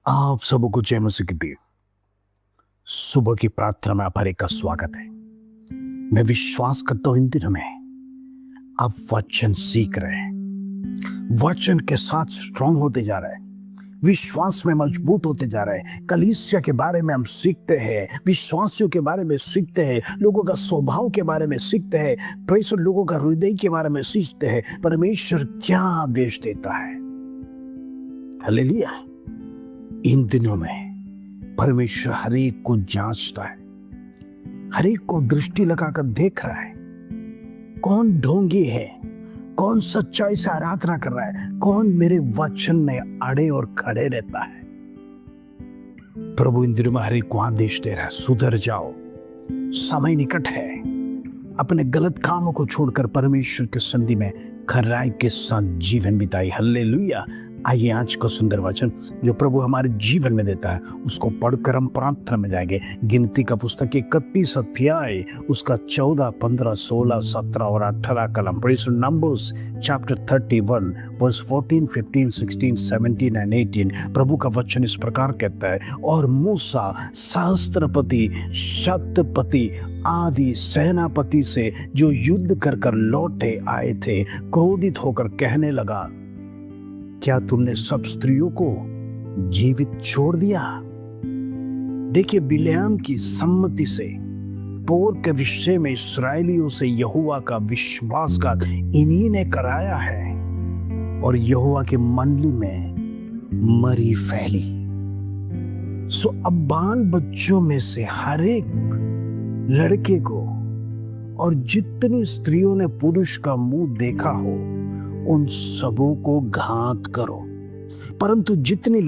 आप सबको जय मसीह की प्रिय सुबह की प्रार्थना में आप हर एक का स्वागत है। मैं विश्वास करता हूं इन दिनों में आप वचन सीख रहे हैं, वचन के साथ स्ट्रांग होते जा रहे हैं, विश्वास में मजबूत होते जा रहे हैं। कलीसिया के बारे में हम सीखते हैं, विश्वासियों के बारे में सीखते हैं, लोगों का स्वभाव के बारे में सीखते हैं, प्रेषित लोगों का हृदय के बारे में सीखते हैं। परमेश्वर क्या आदेश देता है। हालेलुया। इन दिनों में परमेश्वर हर एक को जांचता है, हर एक को दृष्टि लगाकर देख रहा है। कौन ढोंगी है, कौन सच्चाई से आराधना कर रहा है, कौन मेरे वचन में अड़े और खड़े रहता है। प्रभु इन दिनों में हर एक को आदेश दे रहा है, सुधर जाओ, समय निकट है। अपने गलत कामों को छोड़कर परमेश्वर के संधि में खराई के साथ जीवन बिताई। हल्लेलुया। आइए आज का सुंदर वचन जो प्रभु हमारे जीवन में देता है उसको पढ़कर हम प्रार्थना में जाएंगे। गिनती का पुस्तक 31 अध्याय उसका 14, 15, 16, 17 और 18 कलम। Numbers chapter 31 verse 14, 15, 16, 17 and 18। प्रभु का वचन इस प्रकार कहता है, और मूसा सहस्त्रपति, शतपति आदि सेनापति से जो युद्ध कर कर लौटे आए थे क्रोधित होकर कहने लगा, क्या तुमने सब स्त्रियों को जीवित छोड़ दिया? देखिए, बिलेआम की सम्मति से पोर के विषय में इस्राएलियों से यहोवा का विश्वासघात इन्हीं ने कराया है और यहोवा के मंडली में मरी फैली। सो अब बाल बच्चों में से हर एक लड़के को और जितनी स्त्रियों ने पुरुष का मुंह देखा हो उन सबों को घात करो, परंतु जितनी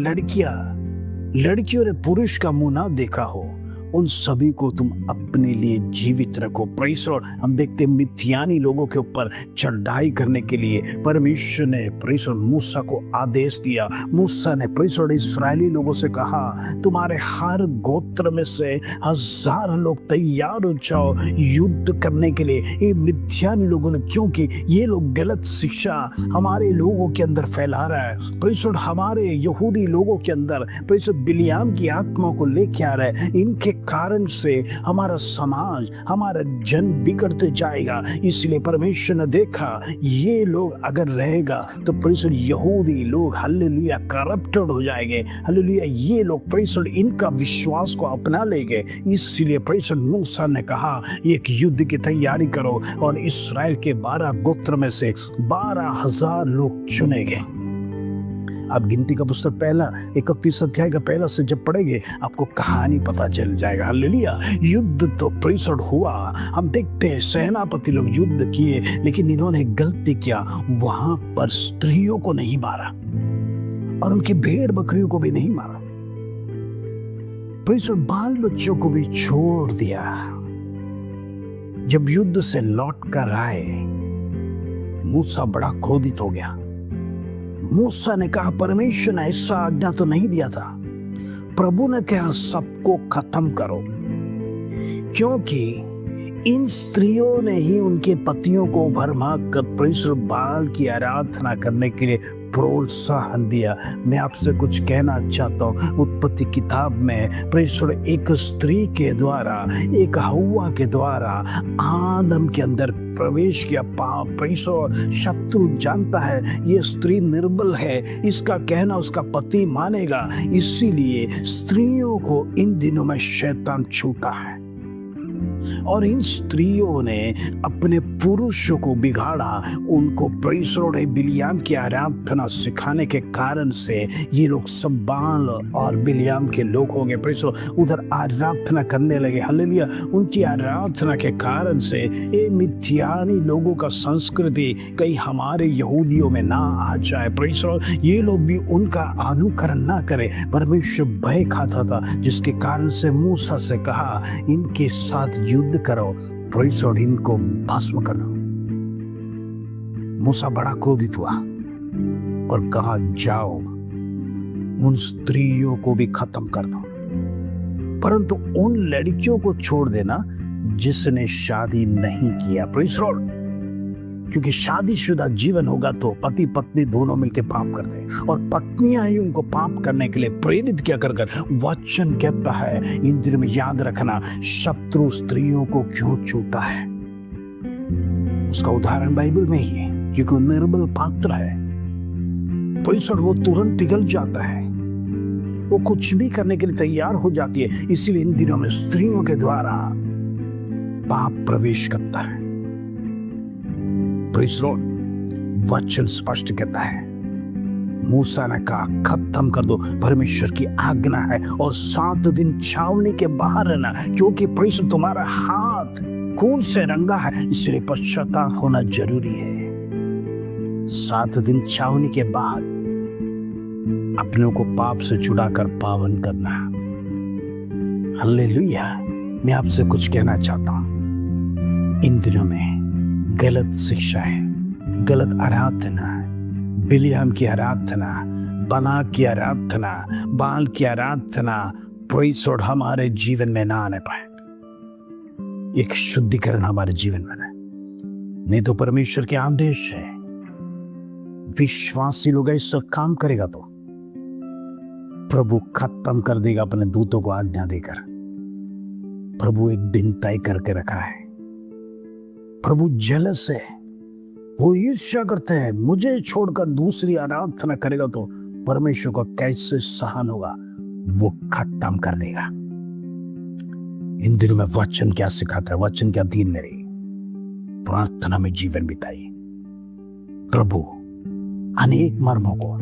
लड़कियों ने पुरुष का मुंह ना देखा हो उन सभी को तुम अपने लिए जीवित रखो। Praise the Lord. हम देखते हैं मिथ्यानी लोगों के ऊपर चढ़ाई करने के लिए परमेश्वर ने प्रेज़ द लॉर्ड मूसा को आदेश दिया। मूसा ने प्रेज़ द लॉर्ड इस्राएली लोगों से कहा, तुम्हारे हर गोत्र में से 1000 लोग तैयार हो जाओ युद्ध करने के लिए। ये मिथ्यानी लोगों ने, क्योंकि ये लोग गलत शिक्षा हमारे लोगों के अंदर फैला रहा है। प्रेज़ द लॉर्ड हमारे यहूदी लोगों के अंदर प्रेज़ द लॉर्ड बिलियाम की आत्मा को लेके आ रहा है। इनके कारण से हमारा समाज, हमारा जन बिगड़ते जाएगा। इसलिए परमेश्वर ने देखा ये लोग अगर रहेगा तो प्रेषित यहूदी लोग हालेलुया करप्टेड हो जाएंगे। हालेलुया, ये लोग प्रेषित इनका विश्वास को अपना लेंगे। इसलिए प्रेषित मूसा ने कहा एक युद्ध की तैयारी करो और इस्राएल के 12 गोत्र में से 12,000 लोग चुने गए। आप गिनती का पुस्तक पहला 31 अध्याय का पहला से जब पढ़ेंगे आपको कहानी पता चल जाएगा। हालेलुया। युद्ध तो प्रेषित हुआ। हम देखते हैं सेनापति लोग युद्ध किए, लेकिन इन्होंने गलती किया, वहां पर स्त्रियों को नहीं मारा और उनकी भेड़ बकरियों को भी नहीं मारा। प्रेषित बाल बच्चों को भी छोड़ दिया। जब युद्ध से लौट कर आए मूसा बड़ा क्रोधित हो गया। मूसा ने कहा, परमेश्वर ने ऐसा आज्ञा तो नहीं दिया था। प्रभु ने कहा सबको खत्म करो, क्योंकि इन स्त्रियों ने ही उनके पतियों को भरमाकर कर प्रेषित बाल की आराधना करने के लिए प्रोत्साहन दिया। मैं आपसे कुछ कहना चाहता हूँ। उत्पत्ति किताब में प्रेषित एक स्त्री के द्वारा, एक हव्वा के द्वारा आदम के अंदर प्रवेश किया। प्रेषित शत्रु जानता है ये स्त्री निर्बल है, इसका कहना उसका पति मानेगा, इसीलिए स्त्रियों को इन दिनों में शैतान छूता है और इन स्त्रियों ने अपने पुरुषों को बिगाड़ा। उनको प्रेषित बिलियाम की आराधना सिखाने के कारण से ये लोग सब बाल और बिलियाम के लोग हो गए। प्रेषित उधर आराधना करने लगे। हालेलुया। उनकी आराधना के कारण से ये मिथ्यानी लोगों का संस्कृति कहीं हमारे यहूदियों में ना आ जाए। प्रेषित ये लोग भी उनका अनुकरण ना करें। परमेश्वर भय खाता था, जिसके कारण से मूसा से कहा इनके साथ युद्ध करो, प्रेषित इनको भस्म कर दो। मूसा बड़ा क्रोधित हुआ और कहा जाओ उन स्त्रियों को भी खत्म कर दो, परंतु उन लड़कियों को छोड़ देना जिसने शादी नहीं किया। प्रेषित क्योंकि शादीशुदा जीवन होगा तो पति पत्नी दोनों मिलकर पाप करते हैं, और पत्नियां ही उनको पाप करने के लिए प्रेरित क्या कर वचन कहता है, इन दिनों में याद रखना, शत्रु स्त्रियों को क्यों छूता है। उसका उदाहरण बाइबल में ही है, क्योंकि वो निर्बल पात्र है, वो तुरंत पिघल जाता है, वो कुछ भी करने के लिए तैयार हो जाती है। इसीलिए इन दिनों में स्त्रियों के द्वारा पाप प्रवेश करता है। Praise Lord. वचन स्पष्ट कहता है, मूसा ने कहा खत्म कर दो, परमेश्वर की आज्ञा है, और 7 दिन छावनी के बाहर रहना, क्योंकि प्रेज़ तुम्हारा हाथ खून से रंगा है, इसलिए पश्चाताप होना जरूरी है। 7 दिन छावनी के बाद अपनों को पाप से छुड़ाकर पावन करना। हालेलुया। मैं आपसे कुछ कहना चाहता हूं, इन दिनों में गलत शिक्षा है, गलत आराधना है, बिलियाम की आराधना, बालाक की आराधना, बाल की आराधना, प्रेज़ लॉर्ड, हमारे जीवन में ना आने पाए। एक शुद्धिकरण हमारे जीवन में नहीं तो परमेश्वर के आदेश है, विश्वासी लोग ऐसा काम करेगा तो प्रभु खत्म कर देगा अपने दूतों को आज्ञा देकर। प्रभु एक दिन तय करके रखा है। प्रभु जेलस है, वो ईर्ष्या करते हैं, मुझे छोड़कर दूसरी आराधना करेगा तो परमेश्वर को कैसे सहन होगा, वो खत्म कर देगा। इन दिनों में वचन क्या सिखाता है, वचन क्या दिन में रही, प्रार्थना में जीवन बिताइए। प्रभु अनेक मर्मों को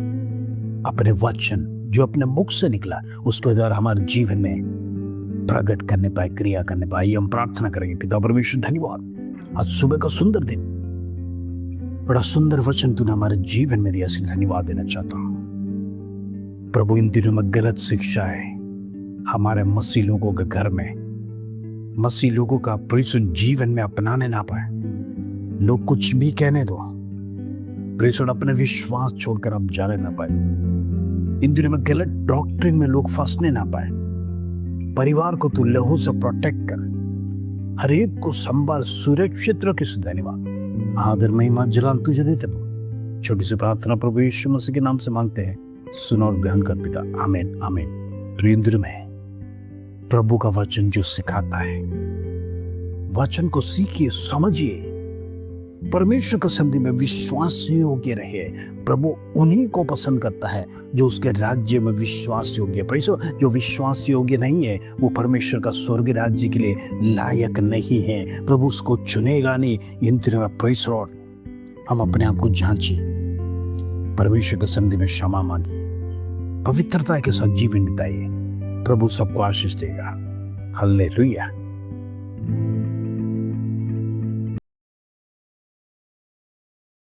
अपने वचन जो अपने मुख से निकला उसके द्वारा हमारे जीवन में प्रकट करने पाए, क्रिया करने पाए। हम प्रार्थना करेंगे। पिता परमेश्वर धन्यवाद, आज सुबह का सुंदर दिन, बड़ा सुंदर वचन तूने हमारे जीवन में दिया, इसलिए धन्यवाद देना चाहता हूं। प्रभु इन दिनों में गलत शिक्षा है हमारे मसीह लोगों के घर में, मसीह लोगों का प्रेषण जीवन में अपनाने ना पाए। लोग कुछ भी कहने दो, प्रेषण अपने विश्वास छोड़कर अब जाने ना पाए। इन दिनों में गलत डॉक्ट्रिन में लोग फंसने ना पाए। परिवार को तू लहू से प्रोटेक्ट कर, हर एक को संभाल, सुरक्षित रख। इस धन्यवाद, आदर, महिमा, जलाल तुझे देते प्रभु। छोटी सी प्रार्थना प्रभु यीशु मसीह के नाम से मांगते हैं, सुनो और ग्रहण कर पिता, आमीन आमीन। इंद्र में प्रभु का वचन जो सिखाता है, वचन को सीखिए, समझिए, परमेश्वर के संधि में विश्वास योग्य रहे। प्रभु उन्हीं को पसंद करता है जो उसके राज्य में विश्वास योग्य है। जो विश्वास योग्य नहीं है वो परमेश्वर का स्वर्ग राज्य के लिए लायक नहीं है। प्रभु उसको चुनेगा नहीं। इन दिनों में प्रेज़ लॉर्ड, हम अपने आप को जांचिए, परमेश्वर के संधि में क्षमा मांगिए, पवित्रता के साथ जीवन बिताइए। प्रभु सबको आशीष देगा। हालेलुया।